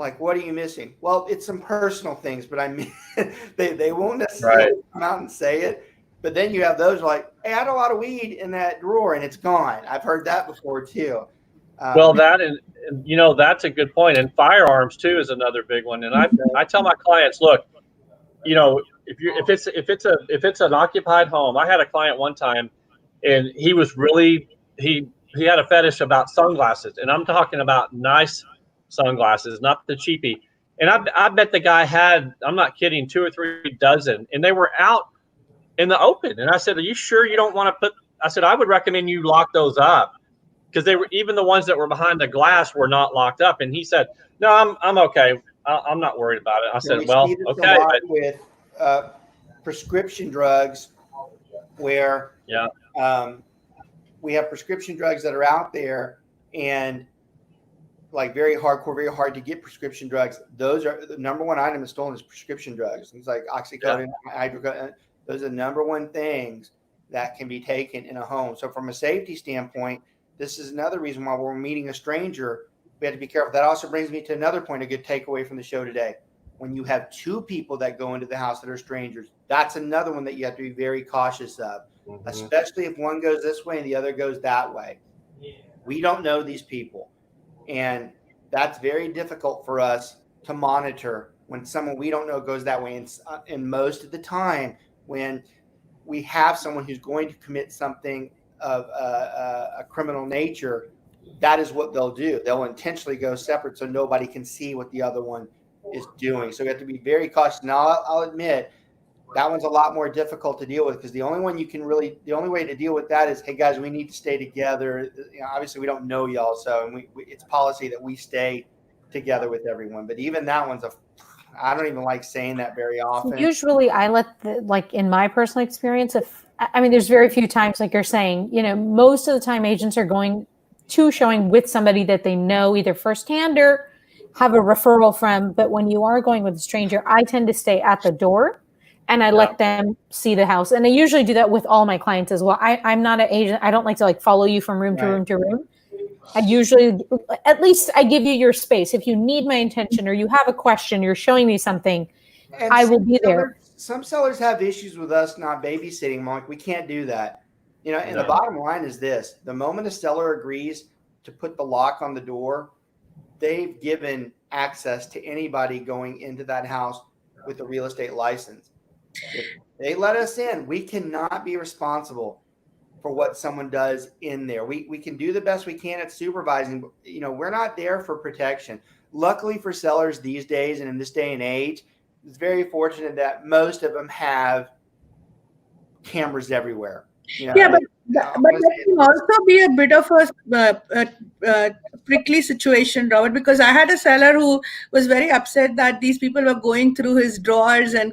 Like, what are you missing? Well, it's some personal things, but I mean, they won't necessarily come out and say it. But then you have those like, hey, I had a lot of weed in that drawer and it's gone. I've heard that before too. Well, that and that's a good point. And firearms too is another big one. And I tell my clients, look, if it's an occupied home. I had a client one time, and he was really he had a fetish about sunglasses, and I'm talking about nice sunglasses, not the cheapy. And I bet the guy had, I'm not kidding, 2 or 3 dozen, and they were out in the open. And I said, are you sure you don't want to put? I said, I would recommend you lock those up, because they were, even the ones that were behind the glass were not locked up. And he said, no, I'm okay. I'm not worried about it. I said, well, okay. With prescription drugs, where we have prescription drugs that are out there, and like very hardcore, very hard to get prescription drugs. Those are the number one item is stolen is prescription drugs. Things like oxycodone, hydrocodone. Those are the number one things that can be taken in a home. So from a safety standpoint, this is another reason why when we're meeting a stranger, we have to be careful. That also brings me to another point, a good takeaway from the show today. When you have 2 people that go into the house that are strangers, that's another one that you have to be very cautious of, especially if one goes this way and the other goes that way. We don't know these people. And that's very difficult for us to monitor when someone we don't know goes that way. And most of the time, when we have someone who's going to commit something of a criminal nature, that is what they'll do. They'll intentionally go separate so nobody can see what the other one is doing. So we have to be very cautious. Now, I'll admit that one's a lot more difficult to deal with, because the only way to deal with that is, hey guys, we need to stay together. Obviously we don't know y'all, so and it's policy that we stay together with everyone. But even that one's I don't even like saying that very often. Usually I let like in my personal experience, there's very few times, like you're saying, most of the time agents are going to showing with somebody that they know either firsthand or have a referral from. But when you are going with a stranger, I tend to stay at the door and I let them see the house. And I usually do that with all my clients as well. I'm not an agent. I don't like to follow you from room to room to room. I usually, at least I give you your space. If you need my attention or you have a question, you're showing me something, and I will be there. Some sellers have issues with us not babysitting. I'm like, we can't do that. And the bottom line is this: the moment a seller agrees to put the lock on the door, they've given access to anybody going into that house with a real estate license. If they let us in, we cannot be responsible for what someone does in there. We can do the best we can at supervising, but we're not there for protection. Luckily for sellers these days and in this day and age, it's very fortunate that most of them have cameras everywhere. But that can also be a bit of a prickly situation, Robert, because I had a seller who was very upset that these people were going through his drawers and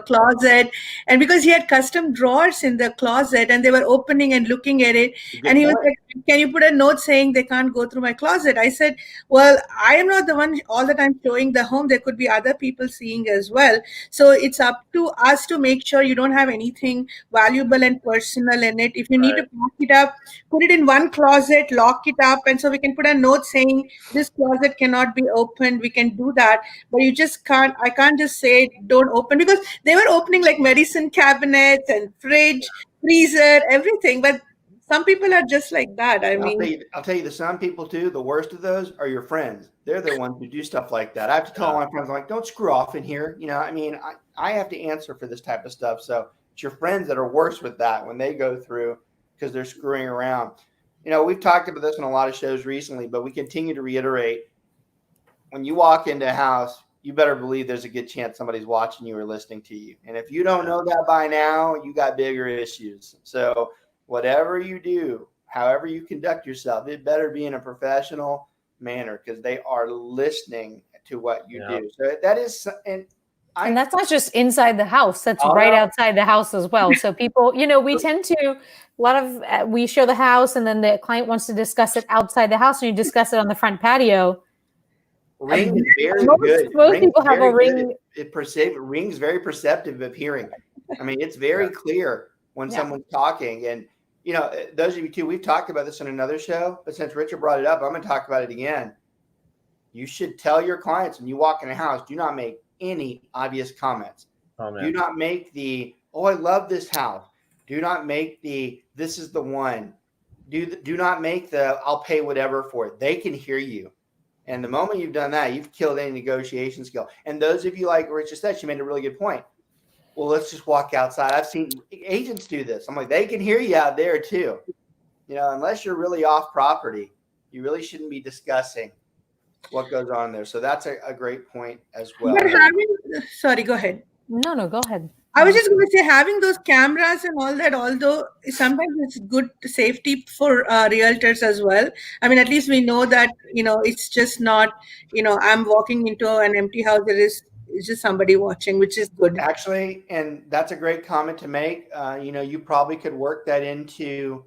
closet, and because he had custom drawers in the closet and they were opening and looking at it, and he was like, can you put a note saying they can't go through my closet? I said, well, I am not the one all the time showing the home. There could be other people seeing as well. So it's up to us to make sure you don't have anything valuable and personal in it. If you need to pack it up, put it in one closet, lock it up, and so we can put a note saying this closet cannot be opened. We can do that, but you just can't. I can't just say don't open, because they were opening like medicine cabinets and fridge, freezer, everything. But some people are just like that. I'll tell you, the some people too, the worst of those are your friends. They're the ones who do stuff like that. I have to tell my friends, I'm like, don't screw off in here. I have to answer for this type of stuff. So it's your friends that are worse with that when they go through, because they're screwing around. We've talked about this in a lot of shows recently, but we continue to reiterate, when you walk into a house, you better believe there's a good chance somebody's watching you or listening to you. And if you don't know that by now, you got bigger issues. So whatever you do, however you conduct yourself, it better be in a professional manner, because they are listening to what you do. So that is, and that's not just inside the house. That's right outside the house as well. So people, we tend to, we show the house and then the client wants to discuss it outside the house, and you discuss it on the front patio. Ring is very good. Most people have a ring. Ring's very perceptive of hearing. It's very clear when someone's talking. And, those of you too, we've talked about this on another show, but since Richard brought it up, I'm going to talk about it again. you should tell your clients when you walk in a house, do not make any obvious comments. Do not make the, oh, I love this house. Do not make the, this is the one. Do not make the, I'll pay whatever for it. They can hear you. And the moment you've done that, you've killed any negotiation skill. And those of you, like Richard said, she made a really good point. Well, let's just walk outside. I've seen agents do this. I'm like, they can hear you out there too. You know, unless you're really off property, you really shouldn't be discussing what goes on there. So that's a great point as well. But sorry, go ahead. No, go ahead. I was just going to say, having those cameras and all that, although sometimes it's good safety for realtors as well. I mean, at least we know that, you know, it's just not, you know, I'm walking into an empty house. It's just somebody watching, which is good. Actually, and that's a great comment to make. You know, you probably could work that into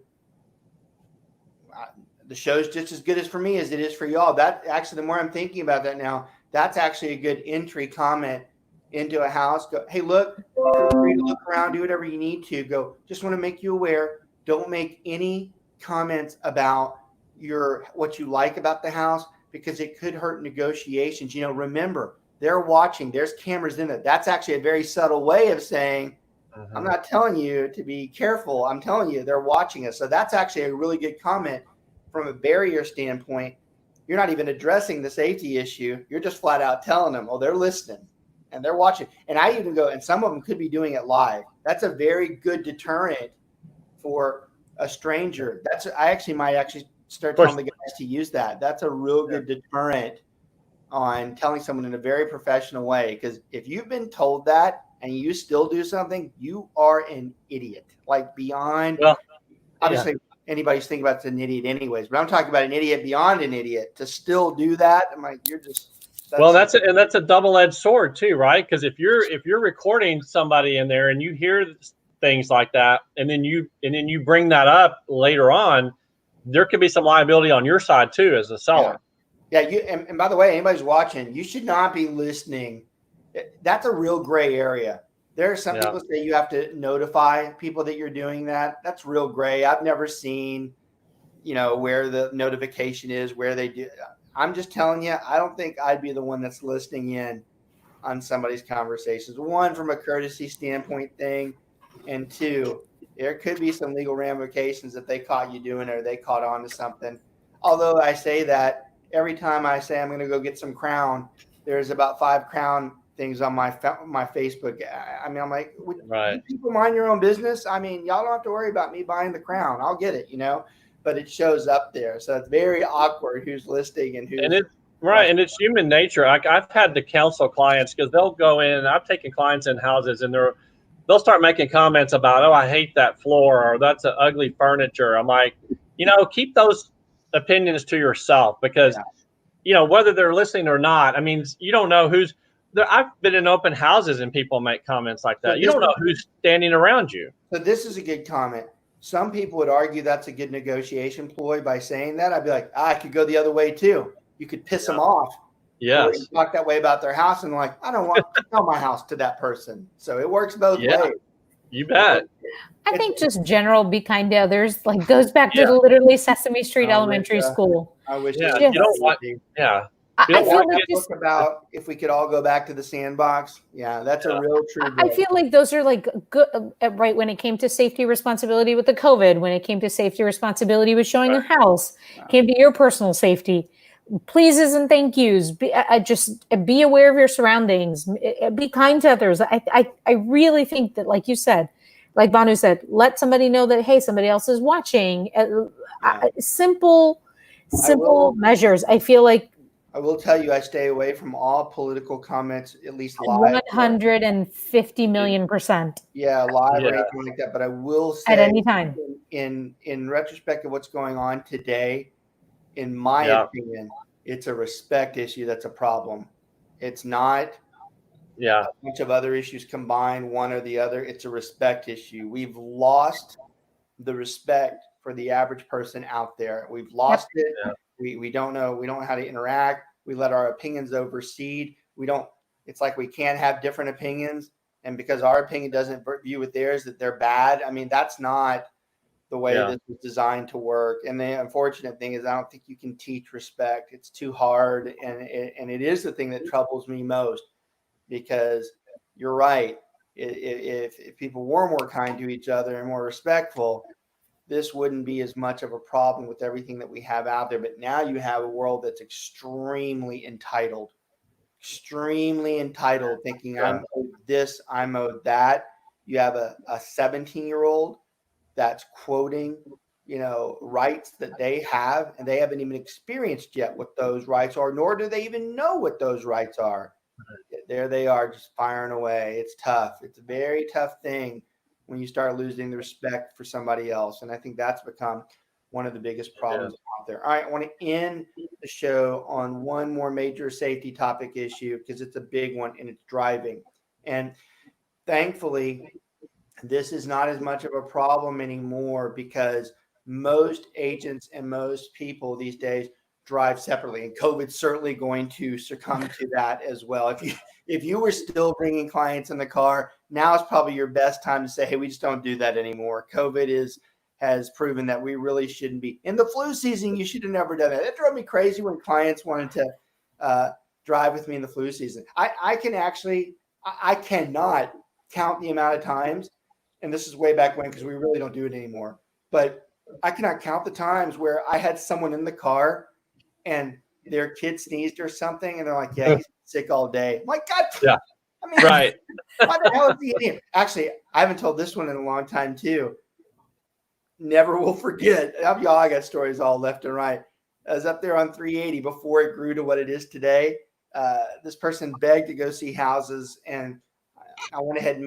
the show's just as good as for me as it is for y'all. That actually, the more I'm thinking about that now, that's actually a good entry comment into a house. Go, hey, look, feel free to look around, do whatever you need to. Go, just want to make you aware. Don't make any comments about what you like about the house, because it could hurt negotiations. You know, remember, they're watching. There's cameras in it. That's actually a very subtle way of saying, I'm not telling you to be careful. I'm telling you they're watching us. So that's actually a really good comment from a barrier standpoint. You're not even addressing the safety issue. You're just flat out telling them, oh, they're listening and they're watching. And I even go, and some of them could be doing it live. That's a very good deterrent for a stranger. I might start telling the guys to use that. That's a real good deterrent on telling someone in a very professional way. Because if you've been told that and you still do something, you are an idiot. Like beyond, obviously anybody's thinking about it's an idiot anyways, but I'm talking about an idiot beyond an idiot to still do that. I'm like, you're just, that's a double-edged sword too, right? Because if you're recording somebody in there and you hear things like that, and then you bring that up later on, there could be some liability on your side too as a seller. Yeah, and by the way, anybody's watching, you should not be listening. That's a real gray area. There are some people say you have to notify people that you're doing that. That's real gray. I've never seen, you know, where the notification is, where they do. I'm just telling you, I don't think I'd be the one that's listening in on somebody's conversations. One, from a courtesy standpoint thing, and two, there could be some legal ramifications if they caught you doing it or they caught on to something. Although I say that every time I say I'm going to go get some Crown, there's about 5 Crown things on my Facebook. I mean, I'm like, you people mind your own business. I mean, y'all don't have to worry about me buying the Crown. I'll get it, you know, but it shows up there. So it's very awkward who's listing and who's. And it's human nature. I've had to counsel clients because they'll go in. I've taken clients in houses and they'll start making comments about, oh, I hate that floor, or that's an ugly furniture. I'm like, you know, keep those opinions to yourself, because, you know, whether they're listening or not, I mean, you don't know who's there. I've been in open houses and people make comments like that. You don't know who's standing around you. So this is a good comment. Some people would argue that's a good negotiation ploy by saying that. I'd be like, I could go the other way too. You could piss them off. Yes. Or talk that way about their house, and like, I don't want to sell my house to that person. So it works both ways. You bet. I think just general, be kind to others, like goes back to literally Sesame Street Elementary School. I wish. You don't want. I feel like just about if we could all go back to the sandbox. Yeah, that's a real true. I feel like those are like good, right? When it came to safety responsibility with the COVID, when it came to safety responsibility with showing a house, came to your personal safety. Pleases and thank yous. Just be aware of your surroundings. Be kind to others. I really think that, like you said, like Banu said, let somebody know that, hey, somebody else is watching. Simple measures. I feel like. I will tell you, I stay away from all political comments, at least live. 150 million%. Yeah, live or anything like that. But I will say, at any time, in retrospect of what's going on today, in my opinion, it's a respect issue that's a problem. It's not a bunch of other issues combined, one or the other. It's a respect issue. We've lost the respect for the average person out there. We've lost it. We don't know. We don't know how to interact. We let our opinions overseed. It's like we can't have different opinions. And because our opinion doesn't view with theirs, that they're bad. I mean, that's not the way this was designed to work. And the unfortunate thing is I don't think you can teach respect. It's too hard. And it is the thing that troubles me most, because you're right. If people were more kind to each other and more respectful, this wouldn't be as much of a problem with everything that we have out there. But now you have a world that's extremely entitled, thinking I'm owed this, I'm owed that. You have a 17-year-old that's quoting, rights that they have, and they haven't even experienced yet what those rights are, nor do they even know what those rights are. There they are, just firing away. It's tough. It's a very tough thing when you start losing the respect for somebody else. And I think that's become one of the biggest problems out there. All right, I want to end the show on one more major safety topic issue, because it's a big one, and it's driving. And thankfully, this is not as much of a problem anymore, because most agents and most people these days drive separately, and COVID's certainly going to succumb to that as well. If you were still bringing clients in the car, now is probably your best time to say, hey, we just don't do that anymore. COVID has proven that we really shouldn't be. In the flu season, you should have never done that. It drove me crazy when clients wanted to drive with me in the flu season. I cannot count the amount of times, and this is way back when, because we really don't do it anymore, but I cannot count the times where I had someone in the car and their kid sneezed or something, and they're like, yeah, he's sick all day. I'm like, God, yeah. I mean, Right. Why the hell is he in here? Actually, I haven't told this one in a long time too. Never will forget. Y'all, I got stories all left and right. I was up there on 380 before it grew to what it is today. This person begged to go see houses, and I went ahead and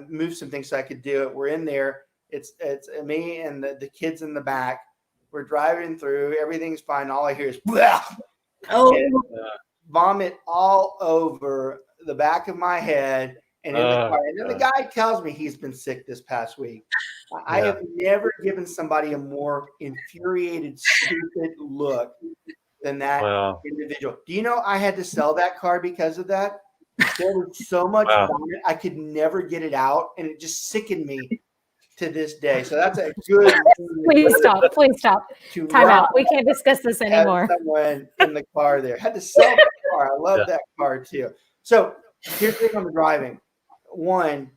move some things so I could do it. We're in there. It's me and the kids in the back. We're driving through. Everything's fine. All I hear is vomit all over the back of my head and in the car. And then the guy tells me he's been sick this past week. I have never given somebody a more infuriated, stupid look than that individual. Do you know I had to sell that car because of that? There was so much vomit, I could never get it out, and it just sickened me to this day. So that's a good. Please stop. Time out. We can't discuss this anymore. Someone in the car there had to sell the car. I love that car too. So here's the thing on the driving. One,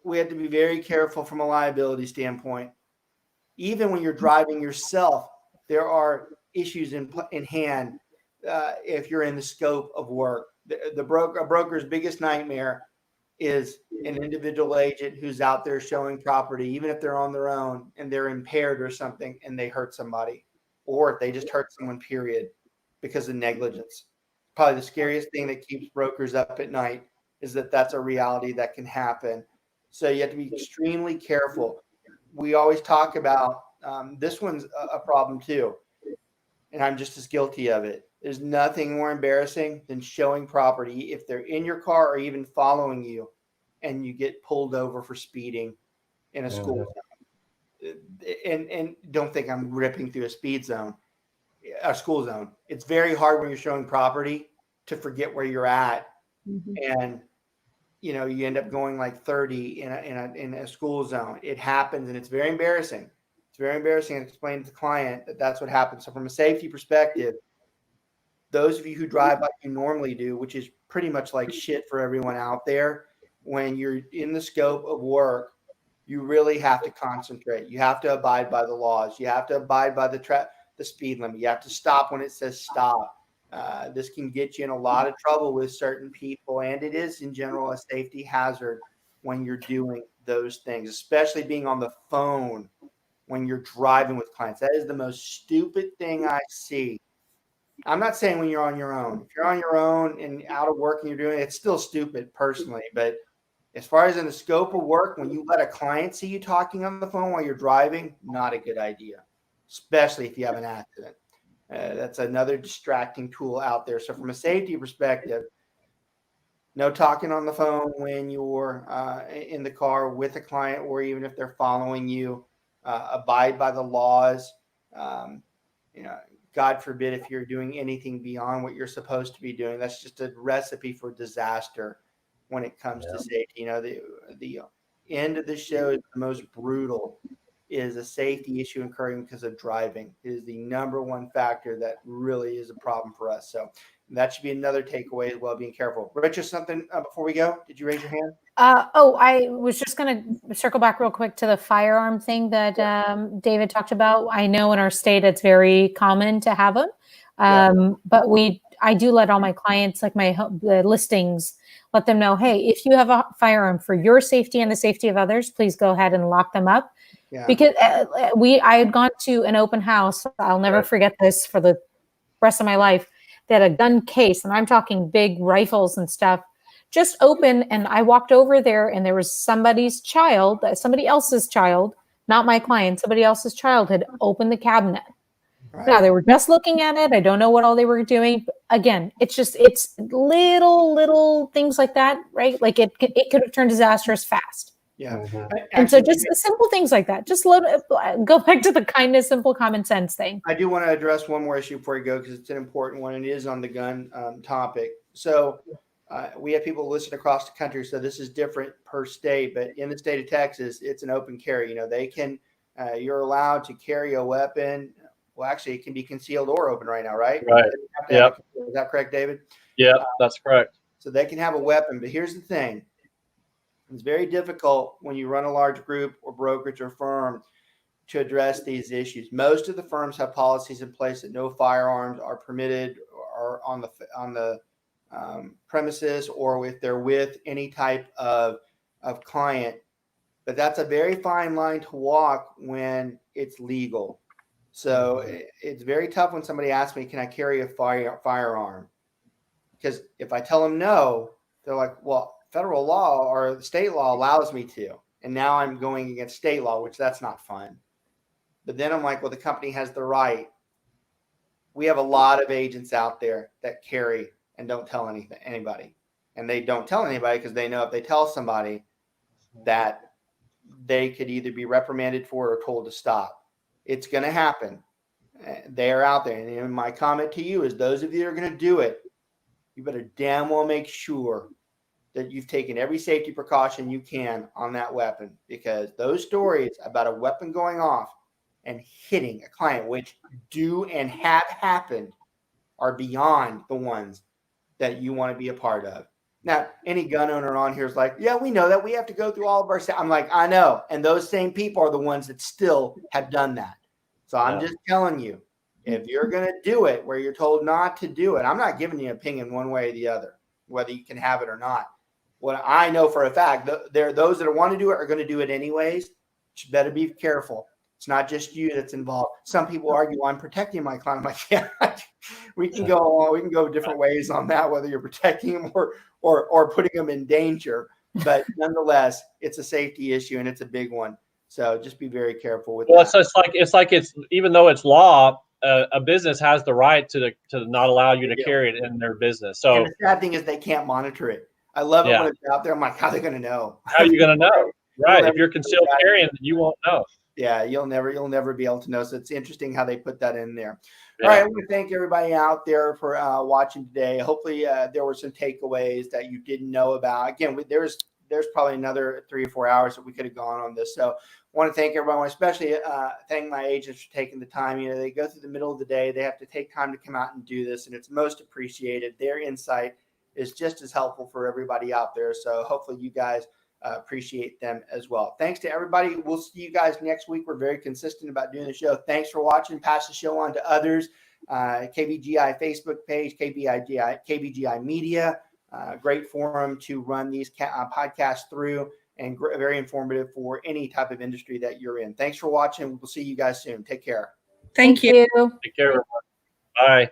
we have to be very careful from a liability standpoint. Even when you're driving yourself, there are issues in hand if you're in the scope of work. A broker's biggest nightmare is an individual agent who's out there showing property, even if they're on their own and they're impaired or something, and they hurt somebody, or if they just hurt someone, period, because of negligence. Probably the scariest thing that keeps brokers up at night is that that's a reality that can happen. So you have to be extremely careful. We always talk about this one's a problem too, and I'm just as guilty of it. There's nothing more embarrassing than showing property if they're in your car or even following you, and you get pulled over for speeding in a school zone. And don't think I'm ripping through a school zone. It's very hard when you're showing property to forget where you're at, and you end up going like 30 in a school zone. It happens, and it's very embarrassing. It's very embarrassing, and explain to the client that that's what happens. So from a safety perspective, those of you who drive like you normally do, which is pretty much like shit for everyone out there, when you're in the scope of work, you really have to concentrate. You have to abide by the laws. You have to abide by the speed limit. You have to stop when it says stop. This can get you in a lot of trouble with certain people, and it is in general a safety hazard when you're doing those things, especially being on the phone when you're driving with clients. That is the most stupid thing I see. I'm not saying when you're on your own. If you're on your own and out of work and you're doing it, it's still stupid personally. But as far as in the scope of work, when you let a client see you talking on the phone while you're driving, not a good idea, especially if you have an accident. That's another distracting tool out there. So from a safety perspective, no talking on the phone when you're in the car with a client, or even if they're following you. Abide by the laws. God forbid if you're doing anything beyond what you're supposed to be doing. That's just a recipe for disaster when it comes to safety. The end of the show is the most brutal is a safety issue occurring because of driving. It is the number one factor that really is a problem for us. So that should be another takeaway as well, being careful. Richard, something before we go? Did you raise your hand? I was just going to circle back real quick to the firearm thing that David talked about. I know in our state it's very common to have them, but I do let all my clients, like the listings, let them know, hey, if you have a firearm for your safety and the safety of others, please go ahead and lock them up. Yeah. Because I had gone to an open house. I'll never forget this for the rest of my life. They had a gun case, and I'm talking big rifles and stuff, just open. And I walked over there, and there was somebody else's child, not my client, somebody else's child had opened the cabinet. Right. Now they were just looking at it. I don't know what all they were doing. But again, it's little things like that, right? Like it could have turned disastrous fast. Yeah. Mm-hmm. And so just simple things like that. Just go back to the kindness, simple common sense thing. I do want to address one more issue before we go, because it's an important one and it is on the gun topic. So we have people listen across the country, so this is different per state, but in the state of Texas, it's an open carry. They can, you're allowed to carry a weapon. Well, actually, it can be concealed or open right now, right? Right. Yep. Is that correct, David? Yeah, that's correct. So they can have a weapon, but here's the thing. It's very difficult when you run a large group or brokerage or firm to address these issues. Most of the firms have policies in place that no firearms are permitted or on the premises, or if they're with any type of client. But that's a very fine line to walk when it's legal. So it's very tough when somebody asks me, can I carry a firearm? Because if I tell them no, they're like, well, federal law or state law allows me to. And now I'm going against state law, which that's not fun. But then I'm like, well, the company has the right. We have a lot of agents out there that carry and don't tell anybody. And they don't tell anybody because they know if they tell somebody that they could either be reprimanded for or told to stop. It's going to happen. They are out there. And my comment to you is, those of you that are going to do it, you better damn well make sure that you've taken every safety precaution you can on that weapon, because those stories about a weapon going off and hitting a client, which do and have happened, are beyond the ones that you want to be a part of. Now, any gun owner on here is like, yeah, we know that. We have to go through all of our – I'm like, I know. And those same people are the ones that still have done that. So I'm just telling you, if you're going to do it where you're told not to do it, I'm not giving you an opinion one way or the other, whether you can have it or not. What I know for a fact, there are those that want to do it are going to do it anyways. You better be careful. It's not just you that's involved. Some people argue, well, I'm protecting my client. I'm like, yeah, we can go different ways on that, whether you're protecting them or putting them in danger. But nonetheless, it's a safety issue and it's a big one. So just be very careful with that. Well, it's even though it's law, a business has the right to not allow you to carry it in their business. So and the sad thing is they can't monitor it. I love it when it's out there. I'm like, how are they going to know? How are you going to know? Right. If you're concealed carrying, you won't know. Yeah, you'll never be able to know. So it's interesting how they put that in there. Yeah. All right, I want to thank everybody out there for watching today. Hopefully there were some takeaways that you didn't know about. Again, there's probably another 3 or 4 hours that we could have gone on this. So I want to thank everyone, especially thank my agents for taking the time. They go through the middle of the day. They have to take time to come out and do this, and it's most appreciated. Their insight is just as helpful for everybody out there. So hopefully you guys appreciate them as well. Thanks to everybody. We'll see you guys next week. We're very consistent about doing the show. Thanks for watching. Pass the show on to others. KBGI Facebook page, KBGI Media, great forum to run these podcasts through, and very informative for any type of industry that you're in. Thanks for watching. We'll see you guys soon. Take care. Thank you. Take care, everyone. Bye.